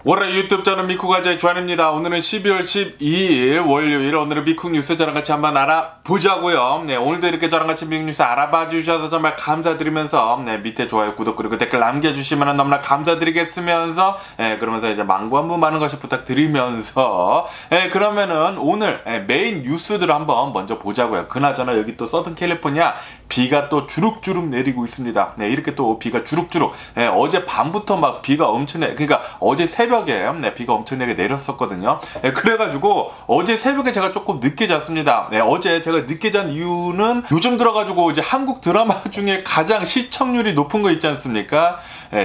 월요일 유튜브 저는 미쿡아저의 주한입니다. 오늘은 12월 12일 월요일, 오늘은 미쿡 뉴스 저랑 같이 한번 알아보자고요. 네, 오늘도 이렇게 저랑 같이 미쿡 뉴스 알아봐 주셔서 정말 감사드리면서 밑에 좋아요, 구독 그리고 댓글 남겨주시면 너무나 감사드리겠으면서 그러면서 이제 망구 한번 많은 것이 부탁드리면서 그러면은 오늘 메인 뉴스들을 한번 먼저 보자고요. 그나저나 여기 또 서든 캘리포니아 비가 또 주룩주룩 내리고 있습니다. 네, 이렇게 또 비가 주룩주룩 어제 밤부터 막 비가 엄청나게, 그러니까 어제 새벽에 비가 엄청나게 내렸었거든요. 그래가지고 어제 새벽에 제가 조금 늦게 잤습니다. 어제 제가 늦게 잔 이유는 요즘 들어가지고 이제 한국 드라마 중에 가장 시청률이 높은 거 있지 않습니까?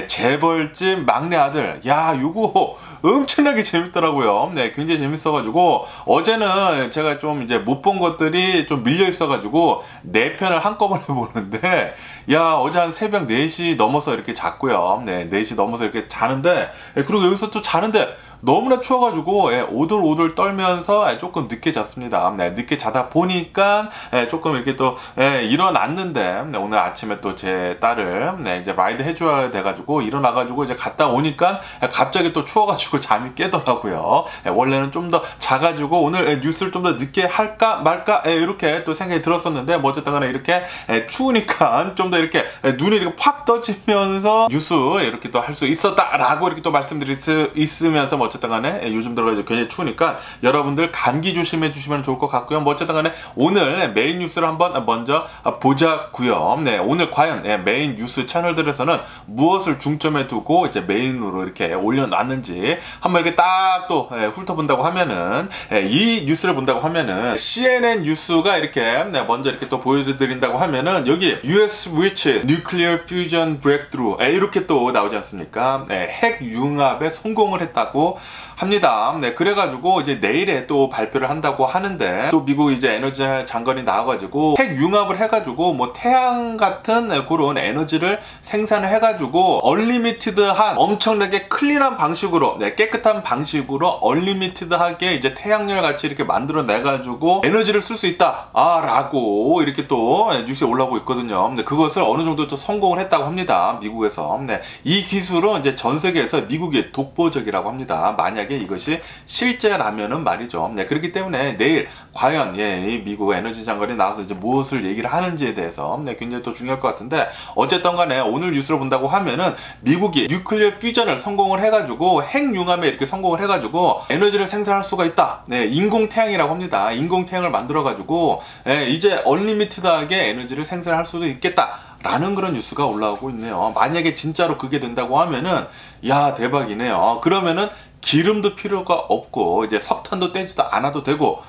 재벌집 막내 아들. 야, 요거 엄청나게 재밌더라고요. 네, 굉장히 재밌어가지고 어제는 제가 좀 이제 못 본 것들이 좀 밀려 있어가지고 4편을 한꺼번에 보는데, 야, 어제 한 새벽 4시 넘어서 이렇게 잤고요. 네, 4시 넘어서 이렇게 자는데, 그리고 여기서 또 자는데 너무나 추워가지고 오돌오돌 떨면서 조금 늦게 잤습니다. 네, 늦게 자다 보니까 조금 이렇게 또 일어났는데, 오늘 아침에 또 제 딸을 이제 라이드 해줘야 돼가지고 일어나가지고 이제 갔다 오니까 갑자기 또 추워가지고 잠이 깨더라고요. 원래는 좀 더 자가지고 오늘 뉴스를 좀 더 늦게 할까 말까 이렇게 또 생각이 들었었는데, 뭐 어쨌든 간에 이렇게 추우니까 좀 더 이렇게 눈이 이렇게 팍 떠지면서 뉴스 이렇게 또 할 수 있었다라고 이렇게 또 말씀드릴 수 있으면서, 뭐 어쨌든 간에 요즘 들어가지고 굉장히 추우니까 여러분들 감기 조심해 주시면 좋을 것 같고요. 뭐 어쨌든 간에 오늘 메인 뉴스를 한번 먼저 보자고요. 네, 오늘 과연 메인 뉴스 채널들에서는 무엇을 중점에 두고 이제 메인으로 이렇게 올려놨는지 한번 이렇게 딱 또 훑어본다고 하면은, 이 뉴스를 본다고 하면은 CNN 뉴스가 이렇게 먼저 이렇게 또 보여드린다고 하면은, 여기 US reaches nuclear fusion breakthrough 이렇게 또 나오지 않습니까? 핵 융합에 성공을 했다고 합니다. 네, 그래가지고 이제 내일에 또 발표를 한다고 하는데, 또 미국 이제 에너지 장관이 나와가지고 핵 융합을 해가지고 뭐 태양 같은 그런 에너지를 생산을 해가지고 얼리미티드한 엄청나게 클린한 방식으로, 깨끗한 방식으로 얼리미티드하게 이제 태양열 같이 이렇게 만들어내가지고 에너지를 쓸 수 있다 라고 이렇게 또 뉴스에 올라오고 있거든요. 근데 그것을 어느 정도 또 성공을 했다고 합니다, 미국에서. 이 기술은 이제 전 세계에서 미국이 독보적이라고 합니다. 만약에 이것이 실제라면은 말이죠. 그렇기 때문에 내일 과연 이 미국 에너지 장관이 나와서 이제 무엇을 얘기를 하는지에 대해서 굉장히 또 중요할 것 같은데, 어쨌든 간에 오늘 뉴스를 본다고 하면은 미국이 뉴클리어 퓨전을 성공을 해가지고 핵융합에 이렇게 성공을 해가지고 에너지를 생산할 수가 있다. 인공태양이라고 합니다. 인공태양을 만들어가지고 이제 얼리미티드하게 에너지를 생산할 수도 있겠다 라는 그런 뉴스가 올라오고 있네요. 만약에 진짜로 그게 된다고 하면은, 야, 대박이네요. 그러면은 기름도 필요가 없고 이제 석탄도 떼지도 않아도 되고,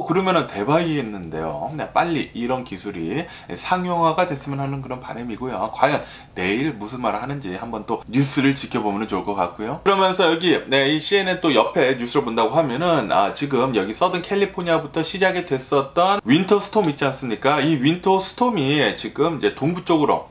그러면은 대박이겠는데요. 빨리 이런 기술이 상용화가 됐으면 하는 그런 바람이고요. 과연 내일 무슨 말을 하는지 한번 또 뉴스를 지켜보면 좋을 것 같고요. 그러면서 여기 이 CNN 또 옆에 뉴스를 본다고 하면은, 지금 여기 서든 캘리포니아부터 시작이 됐었던 윈터 스톰 있지 않습니까? 이 윈터 스톰이 지금 이제 동부 쪽으로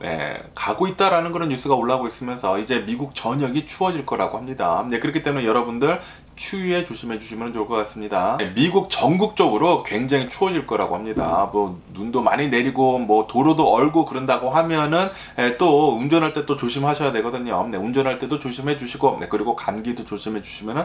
가고 있다라는 그런 뉴스가 올라오고 있으면서 이제 미국 전역이 추워질 거라고 합니다. 그렇기 때문에 여러분들 추위에 조심해 주시면 좋을 것 같습니다. 미국 전국적으로 굉장히 추워질 거라고 합니다. 뭐 눈도 많이 내리고 뭐 도로도 얼고 그런다고 하면은 또 운전할 때 또 조심하셔야 되거든요. 운전할 때도 조심해 주시고, 그리고 감기도 조심해 주시면은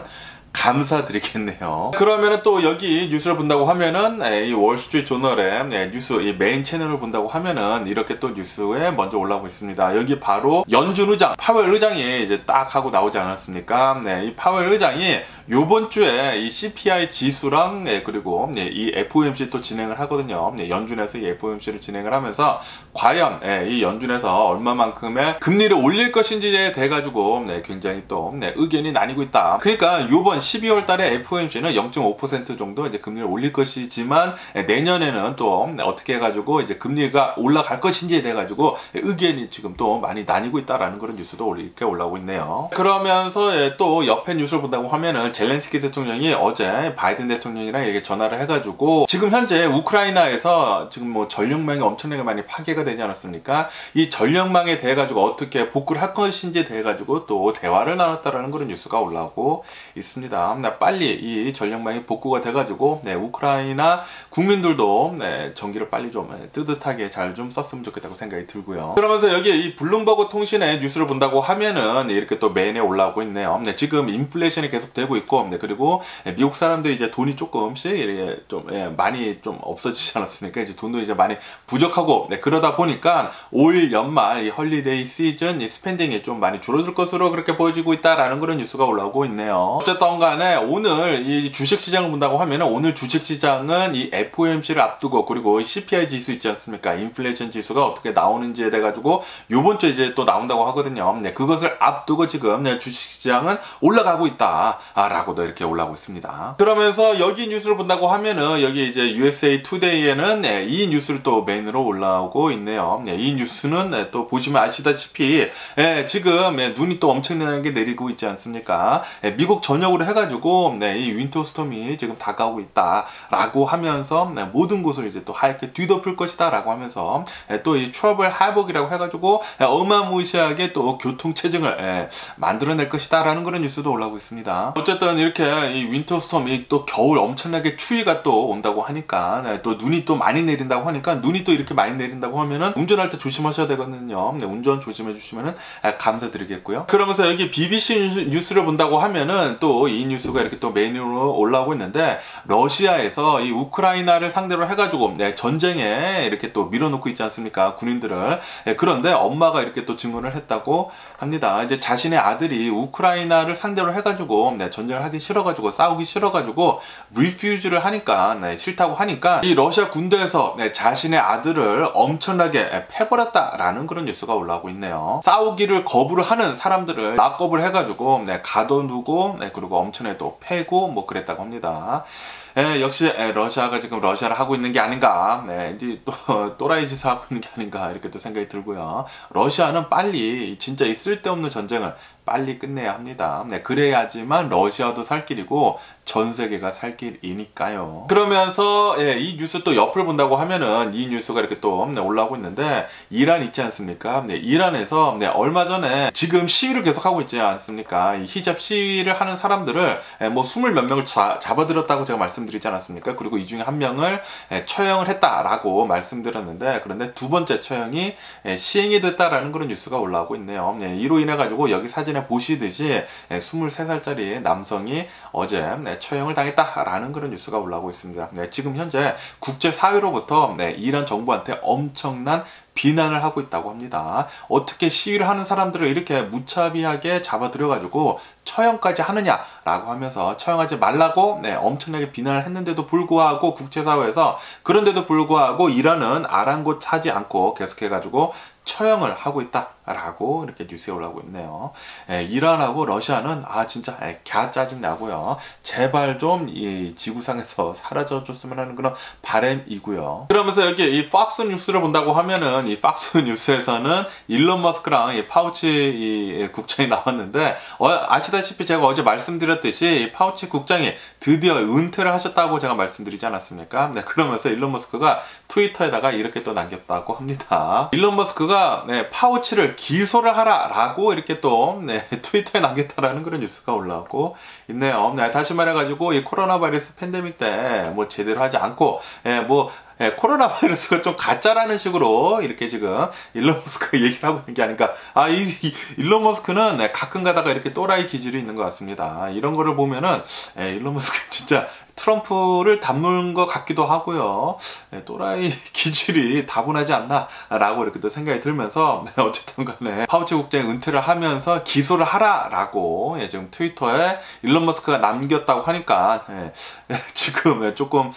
감사드리겠네요. 그러면은 또 여기 뉴스를 본다고 하면은 이 월스트리트 조널의 뉴스 이 메인 채널을 본다고 하면은 이렇게 또 뉴스에 먼저 올라오고 있습니다. 여기 바로 연준 의장, 파웰 의장이 이제 딱 하고 나오지 않았습니까? 이 파웰 의장이 요번 주에 이 CPI 지수랑 그리고 이 FOMC 또 진행을 하거든요. 연준에서 이 FOMC를 진행을 하면서 과연 이 연준에서 얼마만큼의 금리를 올릴 것인지에 대해 가지고 굉장히 또 의견이 나뉘고 있다. 그러니까 요번 12월 달에 FOMC는 0.5% 정도 이제 금리를 올릴 것이지만, 내년에는 또 어떻게 해가지고 이제 금리가 올라갈 것인지에 대해 가지고 의견이 지금 또 많이 나뉘고 있다라는 그런 뉴스도 이렇게 올라오고 있네요. 그러면서 또 옆에 뉴스를 본다고 하면은 젤렌스키 대통령이 어제 바이든 대통령이랑 이렇게 전화를 해가지고 지금 현재 우크라이나에서 지금 뭐 전력망이 엄청나게 많이 파괴가 되지 않았습니까? 이 전력망에 대해 가지고 어떻게 복구를 할 것인지에 대해 가지고 또 대화를 나눴다라는 그런 뉴스가 올라오고 있습니다. 빨리 이 전력망이 복구가 돼 가지고 우크라이나 국민들도 전기를 빨리 좀 뜨뜻하게 잘 좀 썼으면 좋겠다고 생각이 들고요. 그러면서 여기 이 블룸버그 통신의 뉴스를 본다고 하면은 이렇게 또 메인에 올라오고 있네요. 지금 인플레이션이 계속 되고 있고, 그리고 미국 사람들이 이제 돈이 조금씩 좀 많이 좀 없어지지 않았습니까? 이제 돈도 이제 많이 부족하고, 그러다 보니까 올 연말 이 헐리데이 시즌 이 스펜딩이 좀 많이 줄어들 것으로 그렇게 보여지고 있다라는 그런 뉴스가 올라오고 있네요. 어쨌든 간에 오늘 이 주식 시장을 본다고 하면은 오늘 주식 시장은 이 FOMC를 앞두고 그리고 CPI 지수 있지 않습니까? 인플레이션 지수가 어떻게 나오는지에 대해 가지고 요번 주에 이제 또 나온다고 하거든요. 그것을 앞두고 지금 주식 시장은 올라가고 있다라고도 이렇게 올라오고 있습니다. 그러면서 여기 뉴스를 본다고 하면은 여기 이제 USA Today에는 이 뉴스를 또 메인으로 올라오고 있네요. 이 뉴스는 또 보시면 아시다시피 지금 눈이 또 엄청나게 내리고 있지 않습니까? 미국 전역으로 해가지고 이 윈터 스톰이 지금 다가오고 있다라고 하면서 모든 곳을 이제 또 하얗게 뒤덮을 것이다라고 하면서 또 이 트러블 하복이라고 해가지고 어마무시하게 또 교통 체증을 만들어낼 것이다라는 그런 뉴스도 올라오고 있습니다. 어쨌든 이렇게 이 윈터 스톰이 또 겨울 엄청나게 추위가 또 온다고 하니까 또 눈이 또 많이 내린다고 하니까 눈이 또 이렇게 많이 내린다고 하면은 운전할 때 조심하셔야 되거든요. 운전 조심해 주시면은 감사드리겠고요. 그러면서 여기 BBC 뉴스를 본다고 하면은 또 이 뉴스가 이렇게 또 메인으로 올라오고 있는데 러시아에서 이 우크라이나를 상대로 해가지고 전쟁에 이렇게 또 밀어놓고 있지 않습니까? 군인들을. 그런데 엄마가 이렇게 또 증언을 했다고 합니다. 이제 자신의 아들이 우크라이나를 상대로 해가지고 전쟁을 하기 싫어가지고 싸우기 싫어가지고 리퓨즈를 하니까 싫다고 하니까 이 러시아 군대에서 자신의 아들을 엄청나게 패버렸다라는 그런 뉴스가 올라오고 있네요. 싸우기를 거부를 하는 사람들을 낙겁을 해가지고 가둬두고 그리고 엄청나게 또 패고 뭐 그랬다고 합니다. 역시 러시아가 지금 러시아를 하고 있는 게 아닌가, 이제 또 또라이 짓을 하고 있는 게 아닌가 이렇게 또 생각이 들고요. 러시아는 빨리 진짜 이 쓸데없는 전쟁을 빨리 끝내야 합니다. 그래야지만 러시아도 살 길이고 전 세계가 살 길이니까요. 그러면서 이 뉴스 또 옆을 본다고 하면은 이 뉴스가 이렇게 또 올라오고 있는데 이란 있지 않습니까? 이란에서 얼마 전에 지금 시위를 계속하고 있지 않습니까? 이 히잡 시위를 하는 사람들을 뭐 20몇 명을 잡아들였다고 제가 말씀드리지 않았습니까? 그리고 이 중에 한 명을 처형을 했다라고 말씀드렸는데 그런데 두 번째 처형이 시행이 됐다라는 그런 뉴스가 올라오고 있네요. 이로 인해 가지고 여기 사진에 보시듯이 23살짜리 남성이 어제 처형을 당했다라는 그런 뉴스가 올라오고 있습니다. 지금 현재 국제사회로부터 이란 정부한테 엄청난 비난을 하고 있다고 합니다. 어떻게 시위를 하는 사람들을 이렇게 무차비하게 잡아들여가지고 처형까지 하느냐라고 하면서 처형하지 말라고 엄청나게 비난을 했는데도 불구하고 국제사회에서 그런데도 불구하고 이란은 아랑곳하지 않고 계속해가지고 처형을 하고 있다라고 이렇게 뉴스에 올라오고 있네요. 이란하고 러시아는 진짜 갸 짜증나고요. 제발 좀 이 지구상에서 사라져줬으면 하는 그런 바람이고요. 그러면서 여기 이 팍스 뉴스를 본다고 하면은 이 팍스 뉴스에서는 일론 머스크랑 이 파우치 이 국장이 나왔는데 아시다시피 제가 어제 말씀드렸듯이 이 파우치 국장이 드디어 은퇴를 하셨다고 제가 말씀드리지 않았습니까? 그러면서 일론 머스크가 트위터에다가 이렇게 또 남겼다고 합니다. 일론 머스크가 파우치를 기소를 하라라고 이렇게 또 트위터에 남겼다라는 그런 뉴스가 올라오고 있네요. 다시 말해가지고 이 코로나 바이러스 팬데믹 때 뭐 제대로 하지 않고 코로나 바이러스가 좀 가짜라는 식으로 이렇게 지금 일론 머스크가 얘기를 하고 있는 게 아닌가. 일론 머스크는 가끔 가다가 이렇게 또라이 기질이 있는 것 같습니다. 이런 거를 보면은 일론 머스크 진짜 트럼프를 닮는 것 같기도 하고요. 또라이 기질이 다분하지 않나 라고 이렇게 또 생각이 들면서 어쨌든 간에 파우치 국장이 은퇴를 하면서 기소를 하라라고 지금 트위터에 일론 머스크가 남겼다고 하니까 지금 조금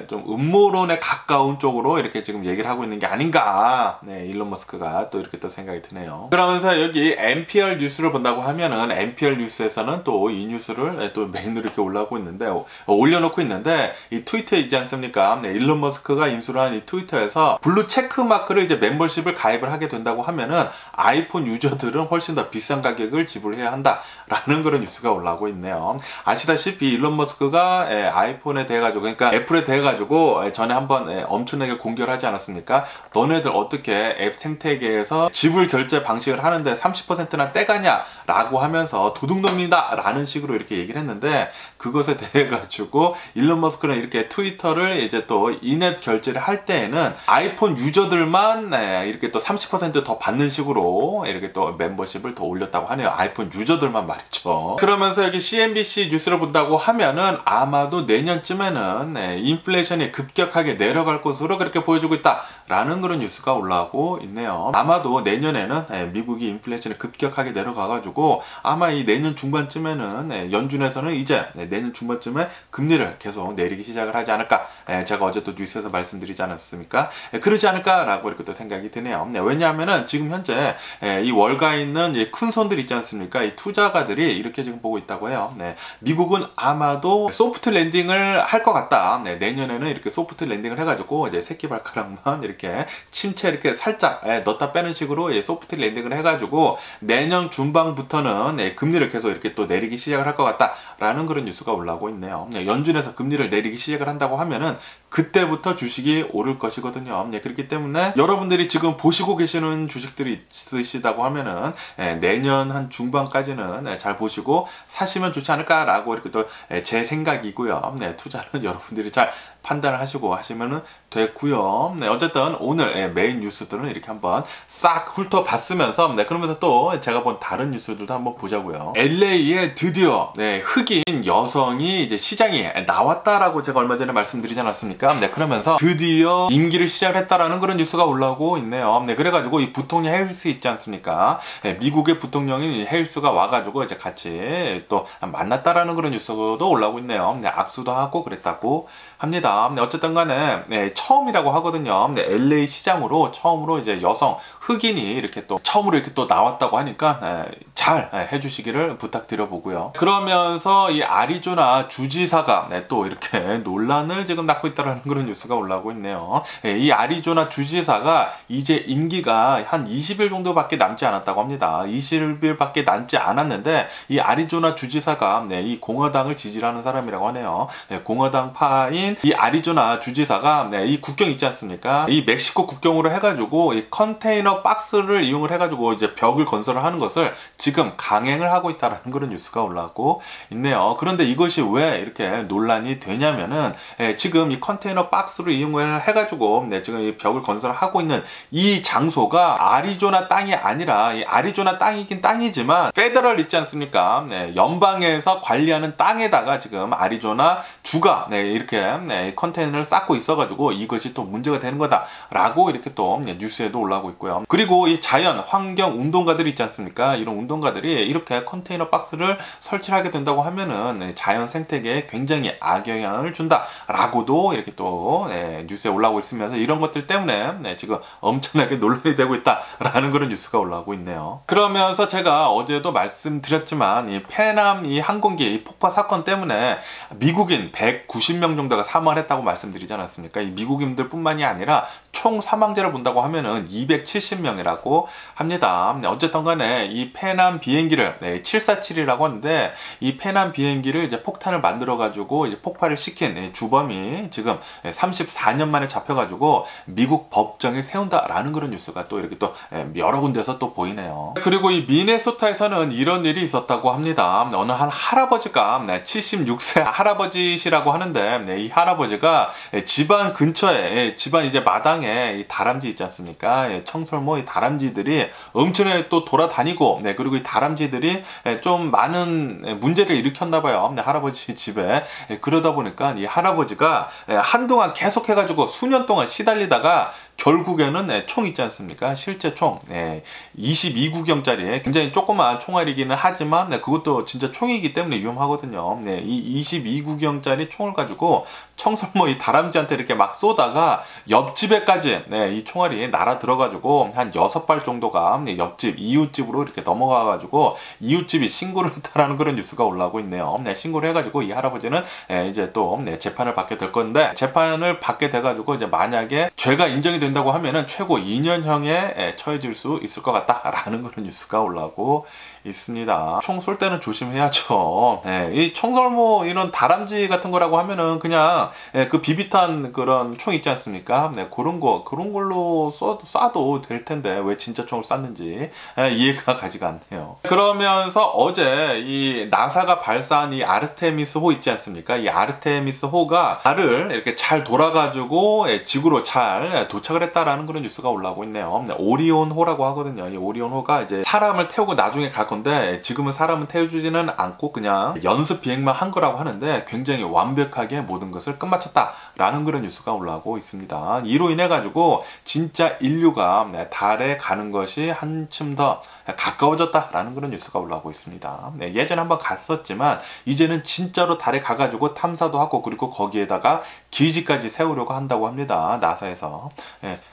좀 음모론에 트럼프에 가까운 쪽으로 이렇게 지금 얘기를 하고 있는 게 아닌가. 네, 일론 머스크가 또 이렇게 또 생각이 드네요. 그러면서 여기 NPR 뉴스를 본다고 하면은 NPR 뉴스에서는 또 이 뉴스를 또 메인으로 이렇게 올라오고 있는데, 올려놓고 있는데, 이 트위터에 있지 않습니까? 네, 일론 머스크가 인수를 한 이 트위터에서 블루 체크 마크를 이제 멤버십을 가입을 하게 된다고 하면은 아이폰 유저들은 훨씬 더 비싼 가격을 지불해야 한다라는 그런 뉴스가 올라오고 있네요. 아시다시피 일론 머스크가 아이폰에 대해 가지고, 그러니까 애플에 대해 가지고 전에 한번 엄청나게 공격을 하지 않았습니까? 너네들 어떻게 앱 생태계에서 지불 결제 방식을 하는데 30%나 떼가냐 라고 하면서 도둑놈이다 라는 식으로 이렇게 얘기를 했는데, 그것에 대해 가지고 일론 머스크는 이렇게 트위터를 이제 또 인앱 결제를 할 때에는 아이폰 유저들만 이렇게 또 30% 더 받는 식으로 이렇게 또 멤버십을 더 올렸다고 하네요. 아이폰 유저들만 말이죠. 그러면서 여기 CNBC 뉴스를 본다고 하면은 아마도 내년쯤에는 인플레이션이 급격하게 내려갈 것으로 그렇게 보여주고 있다라는 그런 뉴스가 올라오고 있네요. 아마도 내년에는 미국이 인플레이션이 급격하게 내려가가지고 아마 이 내년 중반쯤에는 연준에서는 이제 내년 중반쯤에 금리를 계속 내리기 시작을 하지 않을까. 제가 어제 또 뉴스에서 말씀드리지 않았습니까? 그러지 않을까라고 이렇게 또 생각이 드네요. 왜냐하면은 지금 현재 이 월가 있는 큰 손들 있지 않습니까? 이 투자가들이 이렇게 지금 보고 있다고 해요. 미국은 아마도 소프트 랜딩을 할 것 같다. 내년에는 이렇게 소프트 랜딩을 해가지고 이제 새끼발가락만 이렇게 침체 이렇게 살짝 넣다 빼는 식으로 소프트 랜딩을 해가지고 내년 중반부터는 금리를 계속 이렇게 또 내리기 시작을 할 것 같다라는 그런 뉴스가 올라오고 있네요. 연준에서 금리를 내리기 시작을 한다고 하면은 그때부터 주식이 오를 것이거든요. 그렇기 때문에 여러분들이 지금 보시고 계시는 주식들이 있으시다고 하면은 내년 한 중반까지는 잘 보시고 사시면 좋지 않을까라고 이렇게 또 제 생각이고요. 투자는 여러분들이 잘 판단을 하시고 하시면 됐고요. 어쨌든 오늘 메인 뉴스들은 이렇게 한번 싹 훑어봤으면서 그러면서 또 제가 본 다른 뉴스들도 한번 보자고요. LA에 드디어 흑인 여성이 이제 시장에 나왔다라고 제가 얼마 전에 말씀드리지 않았습니까? 그러면서 드디어 임기를 시작했다라는 그런 뉴스가 올라오고 있네요. 그래가지고 이 부통령 해리스 있지 않습니까? 미국의 부통령인 해리스가 와가지고 이제 같이 또 만났다라는 그런 뉴스도 올라오고 있네요. 악수도 하고 그랬다고 합니다. 어쨌든 간에 처음이라고 하거든요. LA 시장으로 처음으로 이제 여성 흑인이 이렇게 또 처음으로 이렇게 또 나왔다고 하니까 잘 해주시기를 부탁드려 보고요. 그러면서 이 아리조나 주지사가 또 이렇게 논란을 지금 낳고 있다는 그런 뉴스가 올라오고 있네요. 이 아리조나 주지사가 이제 임기가 한 20일 정도밖에 남지 않았다고 합니다. 20일밖에 남지 않았는데 이 아리조나 주지사가 이 공화당을 지지하는 사람이라고 하네요. 공화당 파인 이 아리조나 주지사가 이 국경 있지 않습니까? 이 멕시코 국경으로 해가지고 이 컨테이너 박스를 이용을 해가지고 이제 벽을 건설을 하는 것을 지금 강행을 하고 있다라는 그런 뉴스가 올라오고 있네요. 그런데 이것이 왜 이렇게 논란이 되냐면은 지금 이 컨테이너 박스를 이용을 해가지고 지금 이 벽을 건설하고 있는 이 장소가 아리조나 땅이 아니라 이 아리조나 땅이긴 땅이지만 페더럴 있지 않습니까? 연방에서 관리하는 땅에다가 지금 아리조나 주가 이렇게 컨테이너를 쌓고 있어가지고 이것이 또 문제가 되는 거다라고 이렇게 또 뉴스에도 올라오고 있고요. 그리고 이 자연 환경 운동가들이 있지 않습니까? 이런 운동가들이 이렇게 컨테이너 박스를 설치하게 된다고 하면은 자연 생태계에 굉장히 악영향을 준다라고도 이렇게 또 뉴스에 올라오고 있으면서 이런 것들 때문에 지금 엄청나게 논란이 되고 있다라는 그런 뉴스가 올라오고 있네요. 그러면서 제가 어제도 말씀드렸지만 이 페남 이 항공기 이 폭파 사건 때문에 미국인 190명 정도가 사망을 했다고 말씀드리지 않았습니까? 이 미국인들 뿐만이 아니라 총 사망자를 본다고 하면은 270명이라고 합니다. 어쨌든 간에 이 페남 비행기를 747이라고 하는데 이 페남 비행기를 이제 폭탄을 만들어 가지고 이제 폭발을 시킨 주범이 지금 34년 만에 잡혀가지고 미국 법정에 세운다라는 그런 뉴스가 또 이렇게 또 여러 군데서 또 보이네요. 그리고 이 미네소타에서는 이런 일이 있었다고 합니다. 어느 한 할아버지가 76세 할아버지시라고 하는데 이 할아버지가 집안 근처에 집안 이제 마당에 이 다람쥐 있지 않습니까? 청설모 이 다람쥐들이 엄청나게 또 돌아다니고 그리고 이 다람쥐들이 좀 많은 문제를 일으켰나 봐요. 할아버지 집에. 그러다 보니까 이 할아버지가 한동안 계속 해가지고 수년 동안 시달리다가 결국에는 총 있지 않습니까? 실제 총 22구경짜리 굉장히 조그마한 총알이기는 하지만 그것도 진짜 총이기 때문에 위험하거든요. 이 22구경짜리 총을 가지고 청설모 이 다람쥐한테 이렇게 막 쏘다가 옆집에까지 이 총알이 날아 들어가지고 한 6발 정도가 옆집 이웃집으로 이렇게 넘어가가지고 이웃집이 신고를 했다라는 그런 뉴스가 올라오고 있네요. 신고를 해가지고 이 할아버지는 이제 또 재판을 받게 될 건데, 재판을 받게 돼가지고 이제 만약에 죄가 인정이 된다고 하면은 최고 2년형에 처해질 수 있을 것 같다라는 그런 뉴스가 올라오고 있습니다. 총 쏠 때는 조심해야죠. 이 총설모 이런 다람쥐 같은 거라고 하면은 그냥 그 비비탄 그런 총 있지 않습니까? 그런 걸로 쏴도 될 텐데 왜 진짜 총을 쐈는지 이해가 가지가 않네요. 그러면서 어제 이 나사가 발사한 이 아르테미스 호 있지 않습니까? 이 아르테미스 호가 달을 이렇게 잘 돌아가지고 지구로 잘 도착을 했다라는 그런 뉴스가 올라오고 있네요. 오리온 호라고 하거든요. 이 오리온 호가 이제 사람을 태우고 나중에 갈 건데, 지금은 사람은 태워주지는 않고 그냥 연습 비행만 한 거라고 하는데 굉장히 완벽하게 모든 것을 끝마쳤다라는 그런 뉴스가 올라오고 있습니다. 이로 인해 가지고 진짜 인류가 달에 가는 것이 한층 더 가까워졌다라는 그런 뉴스가 올라오고 있습니다. 예전에 한번 갔었지만 이제는 진짜로 달에 가가지고 탐사도 하고, 그리고 거기에다가 기지까지 세우려고 한다고 합니다. 나사에서.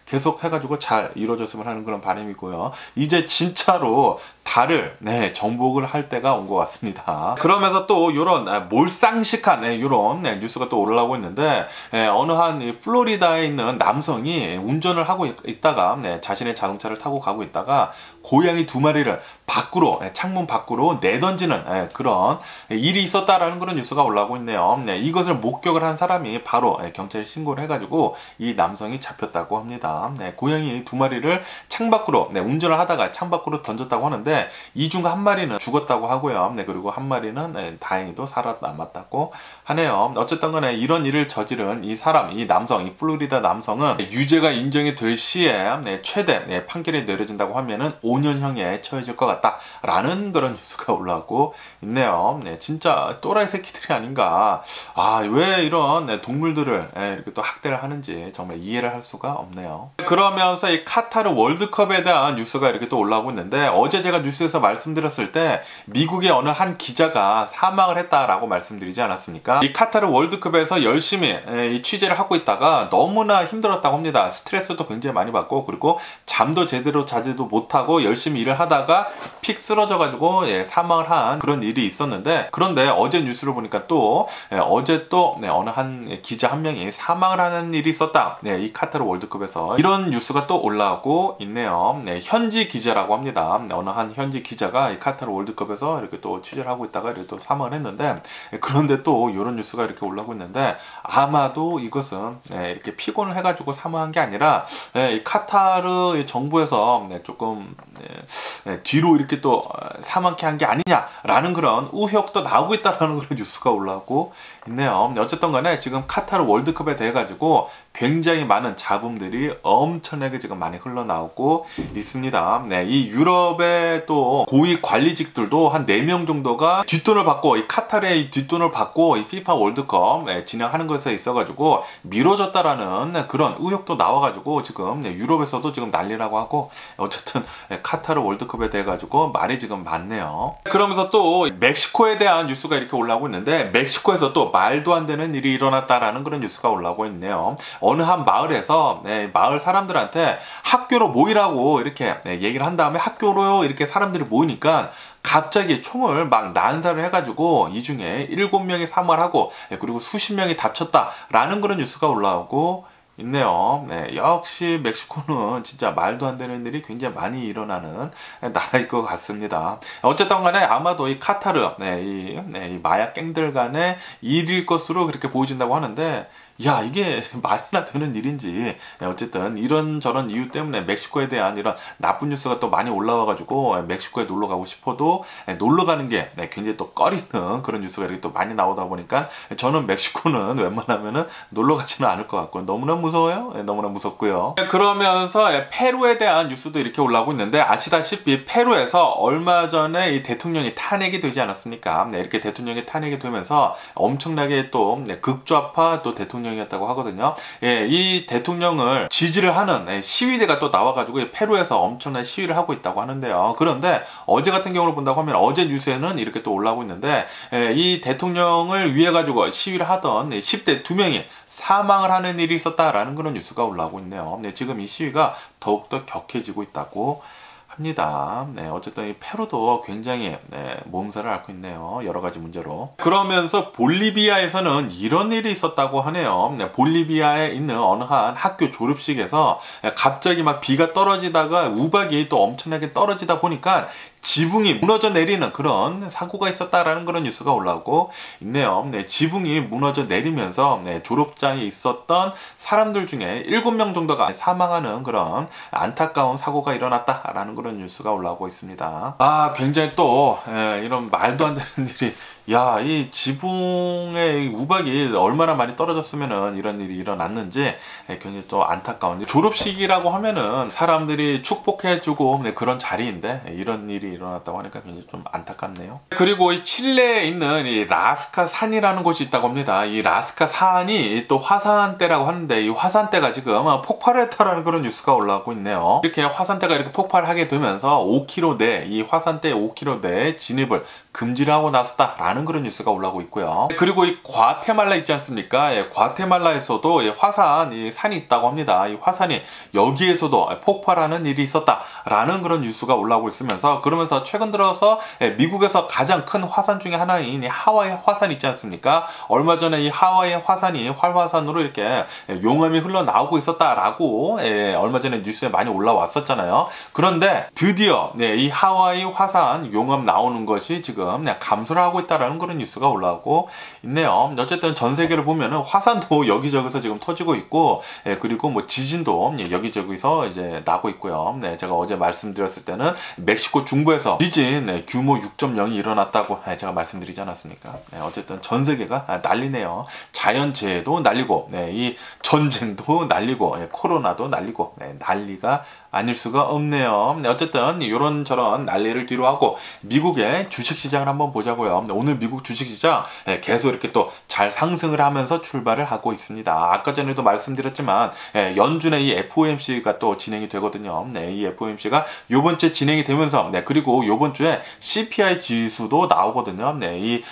계속 해가지고 잘 이루어졌으면 하는 그런 바람이고요. 이제 진짜로 달을 정복을 할 때가 온 것 같습니다. 그러면서 또 이런 몰상식한 이런 뉴스가 또 올라오고 있는데, 어느 한 플로리다에 있는 남성이 운전을 하고 있다가 자신의 자동차를 타고 가고 있다가 고양이 2마리를 밖으로, 창문 밖으로 내던지는 그런 일이 있었다라는 그런 뉴스가 올라오고 있네요. 이것을 목격을 한 사람이 바로 경찰에 신고를 해가지고 이 남성이 잡혔다고 합니다. 고양이 2마리를 창밖으로 운전을 하다가 창밖으로 던졌다고 하는데, 이 중 한 마리는 죽었다고 하고요. 그리고 한 마리는 다행히도 살아남았다고 하네요. 어쨌든 간에 이런 일을 저지른 이 사람, 이 남성, 이 플로리다 남성은 유죄가 인정이 될 시에 최대 판결이 내려진다고 하면은 5년형에 처해질 것 같다라는 그런 뉴스가 올라오고 있네요. 진짜 또라이 새끼들이 아닌가. 왜 이런 동물들을 이렇게 또 학대를 하는지 정말 이해를 할 수가 없네요. 그러면서 이 카타르 월드컵에 대한 뉴스가 이렇게 또 올라오고 있는데, 어제 제가 뉴스에서 말씀드렸을 때 미국의 어느 한 기자가 사망을 했다라고 말씀드리지 않았습니까? 이 카타르 월드컵에서 열심히 이 취재를 하고 있다가 너무나 힘들었다고 합니다. 스트레스도 굉장히 많이 받고, 그리고 잠도 제대로 자지도 못하고 열심히 일을 하다가 픽 쓰러져 가지고 사망을 한 그런 일이 있었는데, 그런데 어제 뉴스를 보니까 또 어제 또 어느 한 기자 한 명이 사망을 하는 일이 있었다. 이 카타르 월드컵에서 이런 뉴스가 또 올라오고 있네요. 현지 기자라고 합니다. 어느 한 현지 기자가 이 카타르 월드컵에서 이렇게 또 취재를 하고 있다가 이렇게 또 사망을 했는데, 그런데 또 이런 뉴스가 이렇게 올라오고 있는데, 아마도 이것은 이렇게 피곤을 해가지고 사망한 게 아니라 이 카타르 정부에서 조금 뒤로 이렇게 또 사망케 한 게 아니냐라는 그런 의혹도 나오고 있다라는 그런 뉴스가 올라오고 있네요. 어쨌든 간에 지금 카타르 월드컵에 대해 가지고 굉장히 많은 잡음들이 엄청나게 지금 많이 흘러나오고 있습니다. 이 유럽의 또 고위 관리직들도 한 4명 정도가 뒷돈을 받고, 이 카타르의 뒷돈을 받고 이 FIFA 월드컵 진행하는 것에 있어 가지고 미뤄졌다라는 그런 의혹도 나와가지고 지금 유럽에서도 지금 난리라고 하고, 어쨌든 카타르 월드컵에 대해 가지고 말이 지금 많네요. 그러면서 또 멕시코에 대한 뉴스가 이렇게 올라오고 있는데, 멕시코에서 또 말도 안 되는 일이 일어났다라는 그런 뉴스가 올라오고 있네요. 어느 한 마을에서 마을 사람들한테 학교로 모이라고 이렇게 얘기를 한 다음에 학교로 이렇게 사람들이 모이니까 갑자기 총을 막 난사를 해가지고 이 중에 7명이 사망을 하고, 그리고 수십 명이 다쳤다라는 그런 뉴스가 올라오고 있네요. 역시 멕시코는 진짜 말도 안 되는 일이 굉장히 많이 일어나는 나라일 것 같습니다. 어쨌든 간에 아마도 이 카타르, 이 마약 갱들 간의 일일 것으로 그렇게 보여진다고 하는데, 야, 이게 말이나 되는 일인지. 어쨌든 이런저런 이유 때문에 멕시코에 대한 이런 나쁜 뉴스가 또 많이 올라와가지고 멕시코에 놀러 가고 싶어도 놀러 가는 게 굉장히 또 꺼리는 그런 뉴스가 이렇게 또 많이 나오다 보니까 저는 멕시코는 웬만하면은 놀러 가지는 않을 것 같고, 너무나 무서워요. 너무나 무섭고요. 그러면서 페루에 대한 뉴스도 이렇게 올라오고 있는데, 아시다시피 페루에서 얼마 전에 이 대통령이 탄핵이 되지 않았습니까? 이렇게 대통령이 탄핵이 되면서 엄청나게 또 극좌파 또 대통령 대통령이었다고 하거든요. 예, 이 대통령을 지지를 하는 시위대가 또 나와가지고 페루에서 엄청난 시위를 하고 있다고 하는데요. 그런데 어제 같은 경우를 본다고 하면 어제 뉴스에는 이렇게 또 올라오고 있는데 이 대통령을 위해 가지고 시위를 하던 10대 2명이 사망을 하는 일이 있었다라는 그런 뉴스가 올라오고 있네요. 네, 지금 이 시위가 더욱더 격해지고 있다고 합니다. 네, 어쨌든 이 페루도 굉장히 몸살을 앓고 있네요. 여러 가지 문제로. 그러면서 볼리비아에서는 이런 일이 있었다고 하네요. 네, 볼리비아에 있는 어느 한 학교 졸업식에서 갑자기 막 비가 떨어지다가 우박이 또 엄청나게 떨어지다 보니까 지붕이 무너져 내리는 그런 사고가 있었다라는 그런 뉴스가 올라오고 있네요. 네, 지붕이 무너져 내리면서 졸업장에 있었던 사람들 중에 7명 정도가 사망하는 그런 안타까운 사고가 일어났다라는 그런 뉴스가 올라오고 있습니다. 굉장히 또 이런 말도 안 되는 일이, 야, 이 지붕의 우박이 얼마나 많이 떨어졌으면은 이런 일이 일어났는지 굉장히 또 안타까운. 졸업식이라고 하면은 사람들이 축복해주고 그런 자리인데 이런 일이 일어났다고 하니까 굉장히 좀 안타깝네요. 그리고 이 칠레에 있는 이 라스카 산이라는 곳이 있다고 합니다. 이 라스카 산이 또 화산대라고 하는데 이 화산대가 지금 폭발했다라는 그런 뉴스가 올라오고 있네요. 이렇게 화산대가 이렇게 폭발하게 되면서 5km 내, 이 화산대 5km 내에 진입을 금지를 하고 나섰다라는 그런 뉴스가 올라오고 있고요. 그리고 이 과테말라 있지 않습니까? 과테말라에서도 화산, 이 산이 있다고 합니다. 이 화산이 여기에서도 폭발하는 일이 있었다라는 그런 뉴스가 올라오고 있으면서, 그러면서 최근 들어서 미국에서 가장 큰 화산 중에 하나인 이 하와이 화산 있지 않습니까? 얼마 전에 이 하와이 화산이 활화산으로 이렇게 용암이 흘러나오고 있었다라고 얼마 전에 뉴스에 많이 올라왔었잖아요. 그런데 드디어 이 하와이 화산 용암 나오는 것이 지금 감소를 하고 있다라는 그런 뉴스가 올라오고 있네요. 어쨌든 전 세계를 보면은 화산도 여기저기서 지금 터지고 있고, 그리고 뭐 지진도 여기저기서 이제 나고 있고요. 제가 어제 말씀드렸을 때는 멕시코 중부에서 지진 규모 6.0이 일어났다고 제가 말씀드리지 않았습니까? 어쨌든 전 세계가 난리네요. 자연재해도 난리고, 이 전쟁도 난리고, 코로나도 난리고, 난리가 아닐 수가 없네요. 어쨌든 이런저런 난리를 뒤로하고 미국의 주식시장을 한번 보자고요. 오늘 미국 주식시장 계속 이렇게 또 잘 상승을 하면서 출발을 하고 있습니다. 아까 전에도 말씀드렸지만 연준의 이 FOMC가 또 진행이 되거든요. 이 FOMC가 요번 주에 진행이 되면서, 그리고 요번 주에 CPI 지수도 나오거든요. 이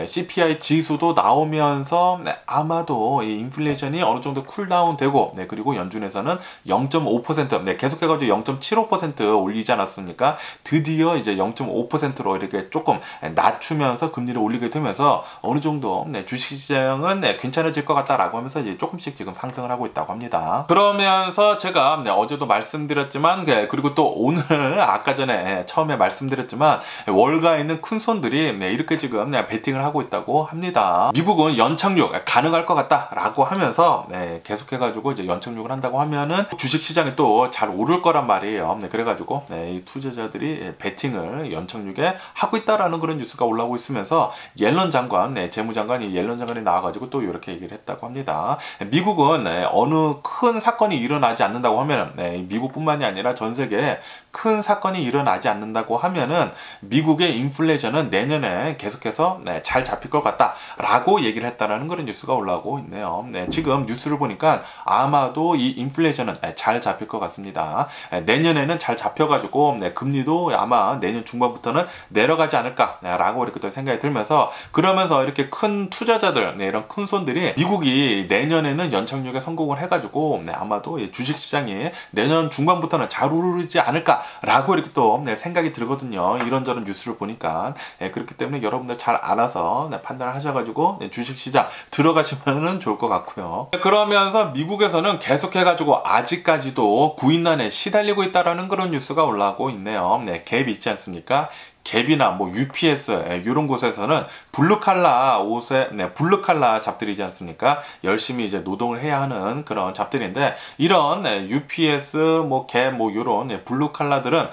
CPI 지수도 나오면서 아마도 이 인플레이션이 어느 정도 쿨다운 되고, 그리고 연준에서는 0.5% 계속해가지고 0.75% 올리지 않았습니까? 드디어 이제 0.5%로 이렇게 조금 낮추면서 금리를 올리게 되면서 어느 정도 주식시장은 괜찮아질 것 같다라고 하면서 이제 조금씩 지금 상승을 하고 있다고 합니다. 그러면서 제가 어제도 말씀드렸지만, 그리고 또 오늘 아까 전에 처음에 말씀드렸지만 월가에 있는 큰 손들이 이렇게 지금 베팅을 하고 있다고 합니다. 미국은 연착륙 가능할 것 같다라고 하면서 계속해가지고 이제 연착륙을 한다고 하면은 주식시장이 또 잘 오를 거란 말이에요. 그래가지고 이 투자자들이 베팅을 연착륙에 하고 있다라는 그런 뉴스가 올라오고 있으면서 옐런 장관, 재무장관이 옐런 장관이 나와가지고 또 이렇게 얘기를 했다고 합니다. 미국은 어느 큰 사건이 일어나지 않는다고 하면은, 미국뿐만이 아니라 전 세계에 큰 사건이 일어나지 않는다고 하면은 미국의 인플레이션은 내년에 계속해서 잘 잡힐 것 같다라고 얘기를 했다라는 그런 뉴스가 올라오고 있네요. 지금 뉴스를 보니까 아마도 이 인플레이션은 잘 잡힐 것 같습니다. 내년에는 잘 잡혀가지고 금리도 아마 내년 중반부터는 내려가지 않을까라고 이렇게 또 생각이 들면서, 그러면서 이렇게 큰 투자자들, 이런 큰 손들이 미국이 내년에는 연착륙에 성공을 해가지고 아마도 주식시장이 내년 중반부터는 잘 오르지 않을까라고 이렇게 또 생각이 들거든요. 이런저런 뉴스를 보니까. 그렇기 때문에 여러분들 잘 알아서 판단을 하셔가지고 주식시장 들어가시면 좋을 것 같고요. 그러면서 미국에서는 계속해가지고 아직까지도 구인난에 시달리고 있다라는 그런 뉴스가 올라오고 있네요. 갭 있지 않습니까? 갭이나 뭐 UPS 이런 곳에서는 블루칼라 옷에 블루칼라 잡들이지 않습니까? 열심히 이제 노동을 해야 하는 그런 잡들인데, 이런 UPS 뭐 갭 뭐 이런 블루칼라들은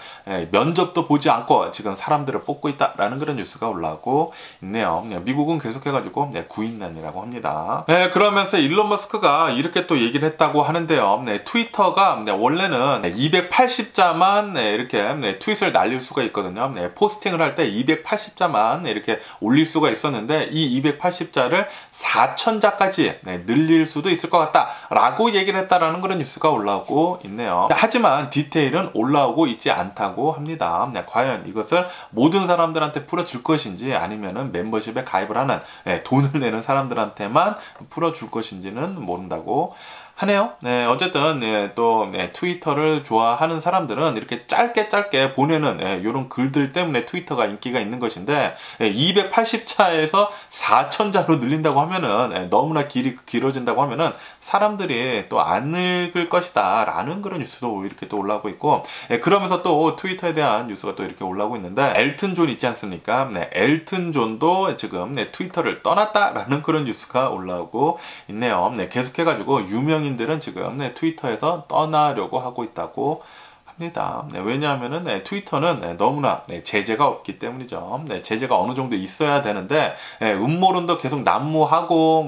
면접도 보지 않고 지금 사람들을 뽑고 있다라는 그런 뉴스가 올라오고 있네요. 미국은 계속해가지고 구인난이라고 합니다. 그러면서 일론 머스크가 이렇게 또 얘기를 했다고 하는데요. 트위터가 원래는 280자만 이렇게 트윗을 날릴 수가 있거든요. 포스팅 포스팅을 할 때 280자만 이렇게 올릴 수가 있었는데 이 280자를 4000자까지 늘릴 수도 있을 것 같다 라고 얘기를 했다라는 그런 뉴스가 올라오고 있네요. 하지만 디테일은 올라오고 있지 않다고 합니다. 과연 이것을 모든 사람들한테 풀어줄 것인지 아니면은 멤버십에 가입을 하는 돈을 내는 사람들한테만 풀어줄 것인지는 모른다고 하네요. 네, 어쨌든 또 트위터를 좋아하는 사람들은 이렇게 짧게 보내는 이런 글들 때문에 트위터가 인기가 있는 것인데 280자에서 4000자로 늘린다고 하면은 너무나 길이 길어진다고 하면은 사람들이 또 안 읽을 것이다 라는 그런 뉴스도 이렇게 또 올라오고 있고 그러면서 또 트위터에 대한 뉴스가 또 이렇게 올라오고 있는데 엘튼 존 있지 않습니까? 엘튼 존도 지금 트위터를 떠났다라는 그런 뉴스가 올라오고 있네요. 계속해가지고 유명인들은 지금 트위터에서 떠나려고 하고 있다고 합니다. 왜냐하면은 트위터는 너무나 제재가 없기 때문이죠. 제재가 어느 정도 있어야 되는데 음모론도 계속 난무하고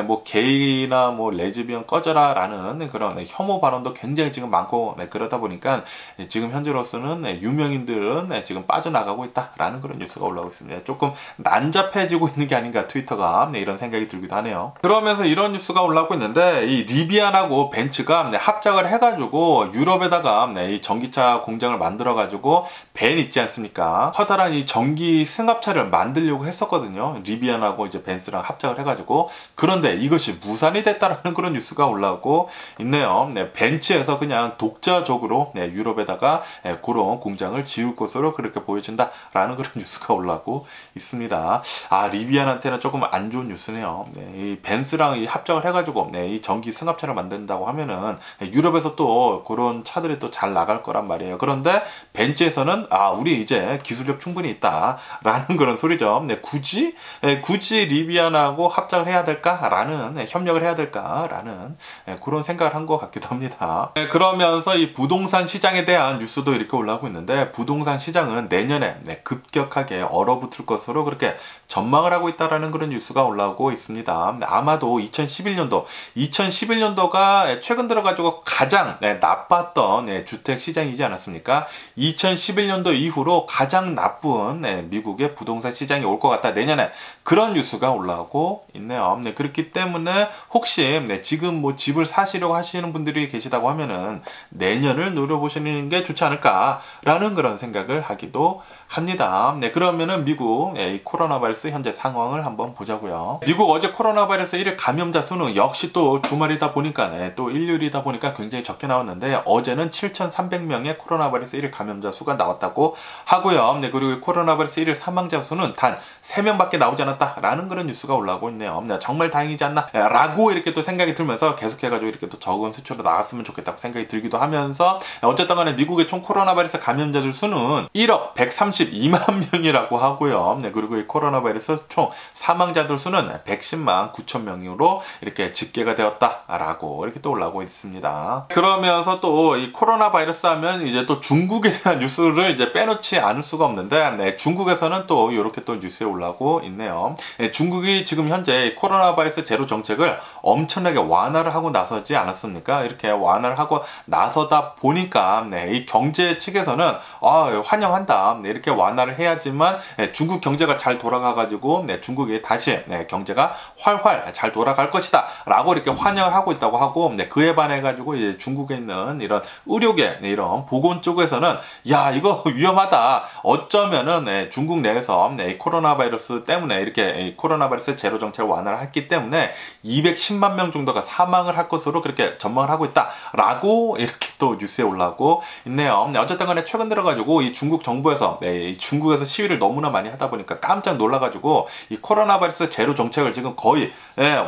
뭐 게이나 뭐 레즈비언 꺼져라 라는 그런 혐오 발언도 굉장히 지금 많고 그러다 보니까 지금 현재로서는 유명인들은 지금 빠져나가고 있다라는 그런 뉴스가 올라오고 있습니다. 조금 난잡해지고 있는 게 아닌가 트위터가 이런 생각이 들기도 하네요. 그러면서 이런 뉴스가 올라오고 있는데 이 리비안하고 벤츠가 합작을 해가지고 유럽에다가 이 전기차 공장을 만들어 가지고 벤 있지 않습니까? 커다란 이 전기 승합차를 만들려고 했었거든요. 리비안하고 이제 벤츠랑 합작을 해가지고. 그런데 이것이 무산이 됐다라는 그런 뉴스가 올라오고 있네요. 벤츠에서 그냥 독자적으로 유럽에다가 그런 공장을 지을 것으로 그렇게 보여진다라는 그런 뉴스가 올라오고 있습니다. 아, 리비안한테는 조금 안 좋은 뉴스네요. 이 벤츠랑 이 합작을 해가지고 이 전기 승합차를 만든다고 하면은 유럽에서 또 그런 차들이 또 잘 나갈 거란 말이에요. 그런데 벤츠에서는 우리 이제 기술력 충분히 있다 라는 그런 소리죠. 굳이 리비안하고 합작을 해야 될까라는 협력을 해야 될까라는 그런 생각을 한 것 같기도 합니다. 그러면서 이 부동산 시장에 대한 뉴스도 이렇게 올라오고 있는데 부동산 시장은 내년에 급격하게 얼어붙을 것으로 그렇게 전망을 하고 있다라는 그런 뉴스가 올라오고 있습니다. 아마도 2011년도가 최근 들어가지고 가장 나빴던 주택 시장이지 않았습니까? 2011년도 이후로 가장 나쁜 미국의 부동산 시장이 올 것 같다 내년에 그런 뉴스가 올라오고 있네요. 그렇기 때문에 혹시 지금 뭐 집을 사시려고 하시는 분들이 계시다고 하면은 내년을 노려보시는 게 좋지 않을까라는 그런 생각을 하기도 합니다. 그러면은 미국 이 코로나 바이러스 현재 상황을 한번 보자고요. 미국 어제 코로나 바이러스 1일 감염자 수는 역시 또 주말이다 보니까 또 일요일이다 보니까 굉장히 적게 나왔는데 어제는 7,300명의 코로나 바이러스 1일 감염자 수가 나왔다고 하고요. 그리고 코로나 바이러스 1일 사망자 수는 단 3명밖에 나오지 않았다라는 그런 뉴스가 올라오고 있네요. 정말 다행이지 않나 라고 이렇게 또 생각이 들면서 계속해가지고 이렇게 또 적은 수치로 나왔으면 좋겠다고 생각이 들기도 하면서 어쨌든 간에 미국의 총 코로나 바이러스 감염자들 수는 1억 132만 명이라고 하고요. 그리고 이 코로나 바이러스 총 사망자들 수는 110만 9천 명으로 이렇게 집계가 되었다라고 이렇게 또 올라오고 있습니다. 그러면서 또 이 코로나 바이러스 하면 이제 또 중국에 대한 뉴스를 이제 빼놓지 않을 수가 없는데 중국에서는 또 이렇게 또 뉴스에 올라오고 있네요. 중국이 지금 현재 코로나 바이러스 제로 정책을 엄청나게 완화를 하고 나서지 않았습니까? 이렇게 완화를 하고 나서다 보니까 이 경제 측에서는 환영한다. 이렇게 완화를 해야지만 중국 경제가 잘 돌아가가지고 중국이 다시 경제가 활활 잘 돌아갈 것이다 라고 이렇게 환영을 하고 있다고 하고 그에 반해가지고 이제 중국에 있는 이런 의료계 이런 보건 쪽에서는 야 이거 위험하다 어쩌면은 중국 내에서 코로나 바이러스 때문에 이렇게 코로나 바이러스 제로 정책을 완화를 했기 때문에 210만 명 정도가 사망을 할 것으로 그렇게 전망을 하고 있다 라고 이렇게 또 뉴스에 올라오고 있네요. 어쨌든 간에 최근 들어가지고 이 중국 정부에서 중국에서 시위를 너무나 많이 하다 보니까 깜짝 놀라가지고 이 코로나 바이러스 제로 정책을 지금 거의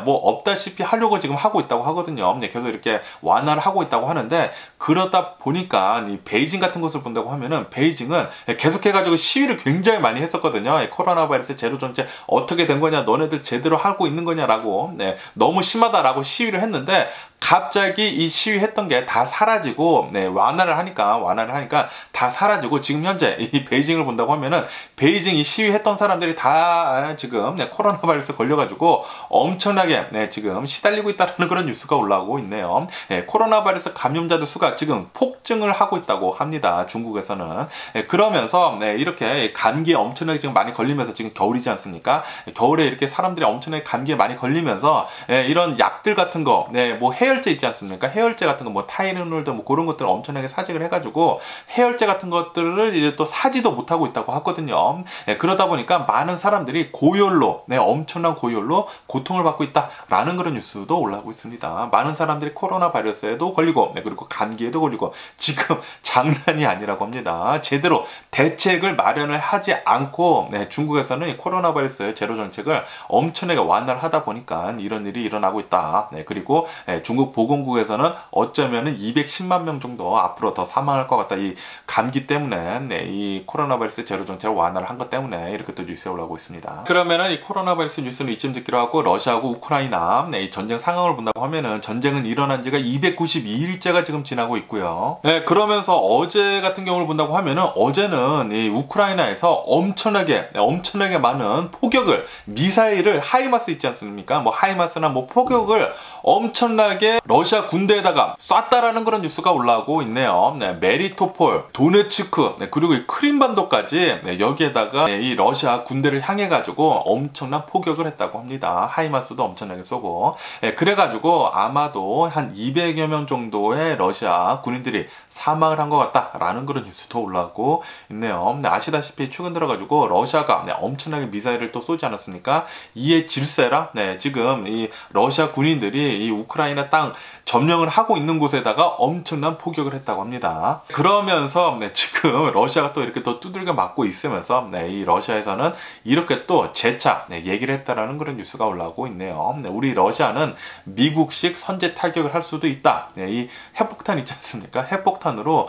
뭐 없다시피 하려고 지금 하고 있다고 하거든요. 계속 이렇게 완화를 하고 있다고 하는데 그러다 보니까 이 베이징 같은 것을 본다고 하면은 베이징은 계속해가지고 시위를 굉장히 많이 했었거든요. 코로나 바이러스 제로 정책 어떻게 된 거냐 너네들 제대로 하고 있는 거냐라고 너무 심하다라고 시위를 했는데 갑자기 이 시위했던 게 다 사라지고 완화를 하니까 다 사라지고 지금 현재 이 베이징을 본다고 하면은 베이징 이 시위했던 사람들이 다 지금 코로나 바이러스 걸려가지고 엄청나게 지금 시달리고 있다는 그런 뉴스가 올라오고 있네요. 코로나 바이러스 감염자들 수가 지금 폭증을 하고 있다고 합니다. 중국에서는. 그러면서 이렇게 감기에 엄청나게 지금 많이 걸리면서, 지금 겨울이지 않습니까? 겨울에 이렇게 사람들이 엄청나게 감기에 많이 걸리면서 이런 약들 같은 거, 뭐 해열제 있지 않습니까? 해열제 같은 거, 뭐 타이레놀도 뭐 그런 것들을 엄청나게 사직을 해가지고 해열제 같은 것들을 이제 또 사지도 못하고 있다고 하거든요. 그러다 보니까 많은 사람들이 고열로, 엄청난 고열로 고통을 받고 있다라는 그런 뉴스도 올라오고 있습니다. 많은 사람들이 코로나 바이러스에도 걸리고, 그리고 감기에도 걸리고, 지금 장난이 아니라고 합니다. 제대로 대책을 마련을 하지 않고 중국에서는 코로나 바이러스 제로 정책을 엄청나게 완화를 하다 보니까 이런 일이 일어나고 있다. 그리고 중국 보건국에서는 어쩌면은 210만 명 정도 앞으로 더 사망할 것 같다. 이 감기 때문에, 이 코로나 바이러스 제로 정책을 완화를 한 것 때문에 이렇게 또 뉴스에 올라오고 있습니다. 그러면은 이 코로나 바이러스 뉴스는 이쯤 듣기로 하고, 러시아하고 우크라이나 이 전쟁 상황을 본다고 하면은 전쟁은 일어난 지가 292일째가 지금 지나고 있고요. 그러면서 어제 같은 경우를 본다고 하면은, 어제는 이 우크라이나에서 엄청나게 많은 포격을, 미사일을, 하이마스 있지 않습니까? 뭐 하이마스나 뭐 포격을 엄청나게 러시아 군대에다가 쐈다라는 그런 뉴스가 올라오고 있네요. 메리토폴, 도네츠크, 그리고 이 크림반도까지 여기에다가 이 러시아 군대를 향해 가지고 엄청난 포격을 했다고 합니다. 하이마스도 엄청나게 쏘고, 그래가지고 아마도 한 200여 명 정도의 러시아 군인들이 사망을 한 것 같다라는 그런 뉴스도 올라오고 있네요. 아시다시피 최근 들어가지고 러시아가 엄청나게 미사일을 또 쏘지 않았습니까? 이에 질세라 지금 이 러시아 군인들이 이 우크라이나 땅 점령을 하고 있는 곳에다가 엄청난 포격을 했다고 합니다. 그러면서 지금 러시아가 또 이렇게 또 두들겨 맞고 있으면서 이 러시아에서는 이렇게 또 재차 얘기를 했다라는 그런 뉴스가 올라오고 있네요. 우리 러시아는 미국식 선제 타격을 할 수도 있다. 이 핵폭탄 있지 않습니까? 핵폭탄으로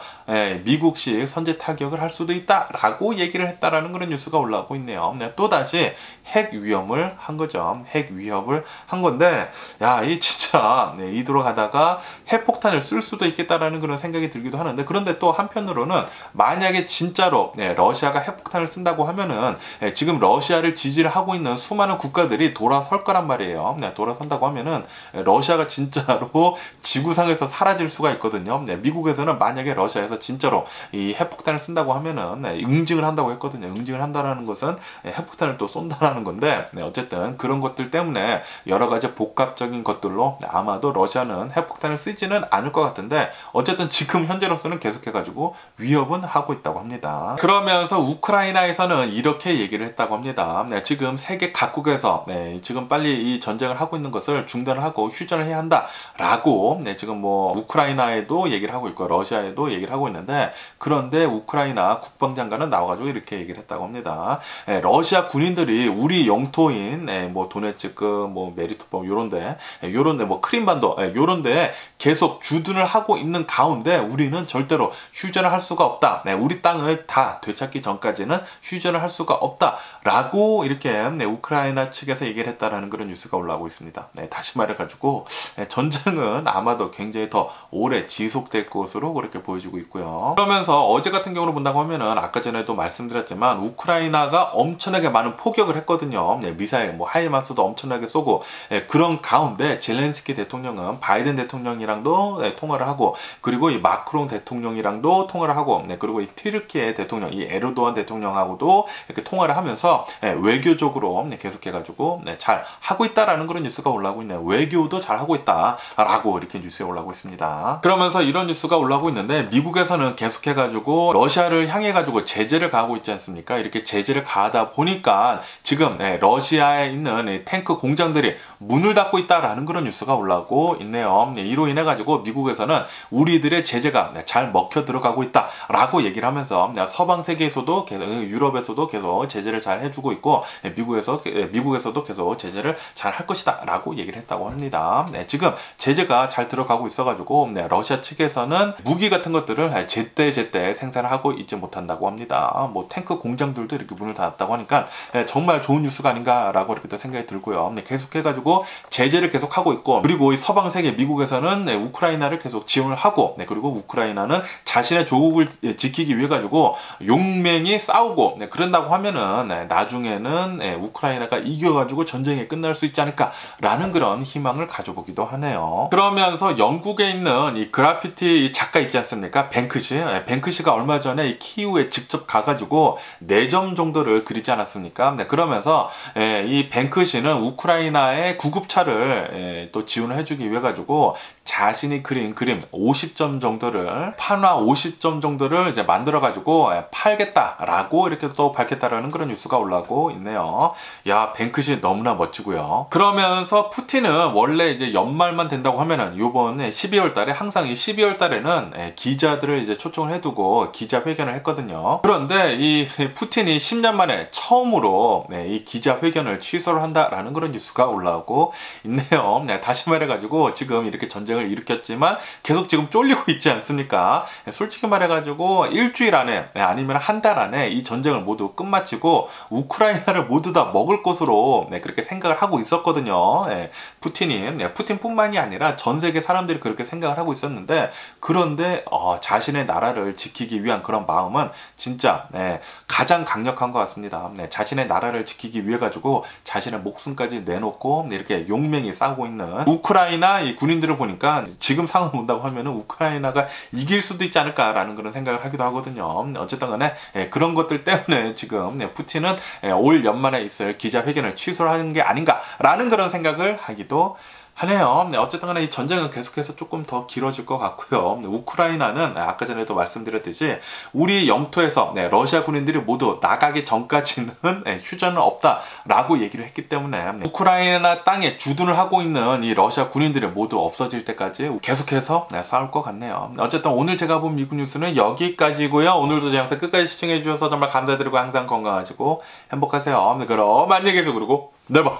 미국식 선제 타격을 할 수도 있다라고 얘기를 했다라는 그런 뉴스가 올라오고 있네요. 또다시 핵 위험을 한 거죠. 핵 위협을 한 건데, 야, 이 진짜 이대로 가다가 핵폭탄을 쓸 수도 있겠다라는 그런 생각이 들기도 하는데, 그런데 또 한편으로는 만약에 진짜로 러시아가 핵폭탄을 쓴다고 하면은 지금 러시아를 지지를 하고 있는 수많은 국가들이 돌아설 거란 말이에요. 돌아선다고 하면은 러시아가 진짜로 지구상에서 사라질 수가 있거든요. 미국에서는 만약에 러시아에서 진짜로 이 핵폭탄을 쓴다고 하면은 응징을 한다고 했거든요. 응징을 한다라는 것은 핵폭탄을 또 쏜다라는 건데, 어쨌든 그런 것들 때문에 여러 가지 복합적인 것들로 아마도 러시아는 핵폭탄을 쓰지는 않을 것 같은데, 어쨌든 지금 현재로서는 계속해가지고 위협은 하고 있다고 합니다. 그러면서 우크라이나에서는 이렇게 얘기를 했다고 합니다. 지금 세계 각국에서 지금 빨리 이 전쟁을 하고 있는 것을 중단을 하고 휴전을 해야 한다라고 지금 뭐 우크라이나에도 얘기를 하고 있고 러시아에도 얘기를 하고 있는데, 그런데 우크라이나 국방장관은 나와가지고 이렇게 얘기를 했다고 합니다. 러시아 군인들이 우리 영토인 뭐 도네츠크, 뭐 메리토폴 요런데 뭐 크림반도 요런데 계속 주둔을 하고 있는 가운데 우리는 절대로 휴전을 할 수가 없다. 우리 땅을 다 되찾기 전까지는 휴전을 할 수가 없다라고 이렇게 우크라이나 측에서 얘기를 했다라는 그런 뉴스가 올라오고 있습니다. 다시 말해가지고 전쟁은 아마도 굉장히 더 오래 지속될 것으로 그렇게 보여지고 있고요. 그러면서 어제 같은 경우로 본다고 하면은, 아까 전에도 말씀드렸지만 우크라이나가 엄청나게 많은 포격을 했거든요. 미사일, 뭐 하이마스도 엄청나게 쏘고, 그런 가운데 젤렌스키 대통령은 바이든 대통령이랑도 통화를 하고, 그리고 이 마크롱 대통령이랑도 통화를 하고, 그리고 이 튀르키예 대통령, 이 에르도안 대통령하고도 이렇게 통화를 하면서 외교적으로 계속해가지고 잘 하고 있다라는 그런 뉴스가 올라오고 있네요. 외교도 잘 하고 있다라고 이렇게 뉴스에 올라오고 있습니다. 그러면서 이런 뉴스가 올라오고 있는데, 미국에서는 계속해가지고 러시아를 향해가지고 제재를 가하고 있지 않습니까? 이렇게 제재를 가하다 보니까 지금 러시아에 있는 탱크 공장들이 문을 닫고 있다라는 그런 뉴스가 올라오고 있네요. 이로 인해 가지고 미국에서는 우리들의 제재가 잘 먹혀 들어가고 있다라고 얘기를 하면서 서방 세계에서도 유럽에서도 계속 제재를 잘 해주고 있고, 미국에서도 계속 제재를 잘 할 것이다라고 얘기를 했다고 합니다. 지금 제재가 잘 들어가고 있어가지고 러시아 측에서는 무기 같은 것들을 제때 생산을 하고 있지 못한다고 합니다. 뭐 탱크 공장들도 이렇게 문을 닫았다고 하니까 정말 좋은 뉴스가 아닌가라고 이렇게 또 생각이 들고요. 계속해가지고 제재를 계속하고 있고, 그리고 이 서방 세계 미국에서는 우크라이나를 계속 지원을 하고, 그리고 우크라이나는 자신의 조국을 지키기 위해 가지고 용맹히 싸우고, 그런다고 하면은 나중에는 우크라이나가 이겨가지고 전쟁이 끝날 수 있지 않을까라는 그런 희망을 가져보기도 하네요. 그러면서 영국에 있는 이 그래피티 작가 있지 않습니까? 뱅크시. 뱅크시가 얼마 전에 이 키이우에 직접 가가지고 4점 정도를 그리지 않았습니까? 네, 그러면서 이 뱅크시는 우크라이나의 구급차를 또 지원을 해주기 위해 가지고 자신이 그린 그림 50점 정도를 판화 50점 정도를 이제 만들어 가지고 팔겠다라고 이렇게 또 밝혔다라는 그런 뉴스가 올라오고 있네요. 야, 뱅크시 너무나 멋지고요. 그러면서 푸틴은 원래 이제 연말만 된다고 하면은 요번에 12월 달에 항상 이 12월 달에는 기자들을 이제 초청을 해두고 기자회견을 했거든요. 그런데 이 푸틴이 10년 만에 처음으로 이 기자회견을 취소를 한다라는 그런 뉴스가 올라오고 있네요. 다시 말해가지고 지금 이렇게 전쟁을 일으켰지만 계속 지금 쫄리고 있지 않습니까? 솔직히 말해가지고 일주일 안에 아니면 한 달 안에 이 전쟁을 모두 끝마치고 우크라이나를 모두 다 먹을 것으로 그렇게 생각을 하고 있었거든요. 푸틴이. 푸틴뿐만이 아니라 전 세계 사람들이 그렇게 생각을 하고 있었는데, 그런데 자신의 나라를 지키기 위한 그런 마음은 진짜 가장 강력한 것 같습니다. 자신의 나라를 지키기 위해 가지고 자신의 목숨까지 내놓고 이렇게 용맹히 싸우고 있는 우크라이나 이 군인들을 보니까 지금 상황을 본다고 하면은 우크라이나가 이길 수도 있지 않을까라는 그런 생각을 하기도 하거든요. 어쨌든 간에 그런 것들 때문에 지금 푸틴은 올 연말에 있을 기자회견을 취소를 하는 게 아닌가라는 그런 생각을 하기도 하네요. 어쨌든 간에 이 전쟁은 계속해서 조금 더 길어질 것 같고요. 우크라이나는 아까 전에도 말씀드렸듯이 우리 영토에서 러시아 군인들이 모두 나가기 전까지는 휴전은 없다라고 얘기를 했기 때문에 우크라이나 땅에 주둔을 하고 있는 이 러시아 군인들이 모두 없어질 때까지 계속해서 싸울 것 같네요. 어쨌든 오늘 제가 본 미국 뉴스는 여기까지고요. 오늘도 제 영상 끝까지 시청해 주셔서 정말 감사드리고 항상 건강하시고 행복하세요. 그럼 안녕히 계세요. 그리고 내일 봐.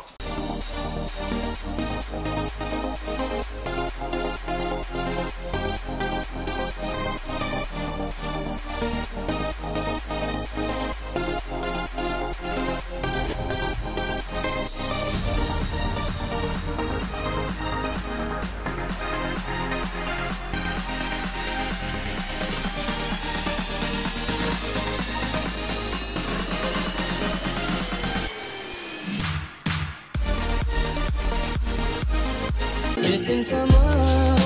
Missing someone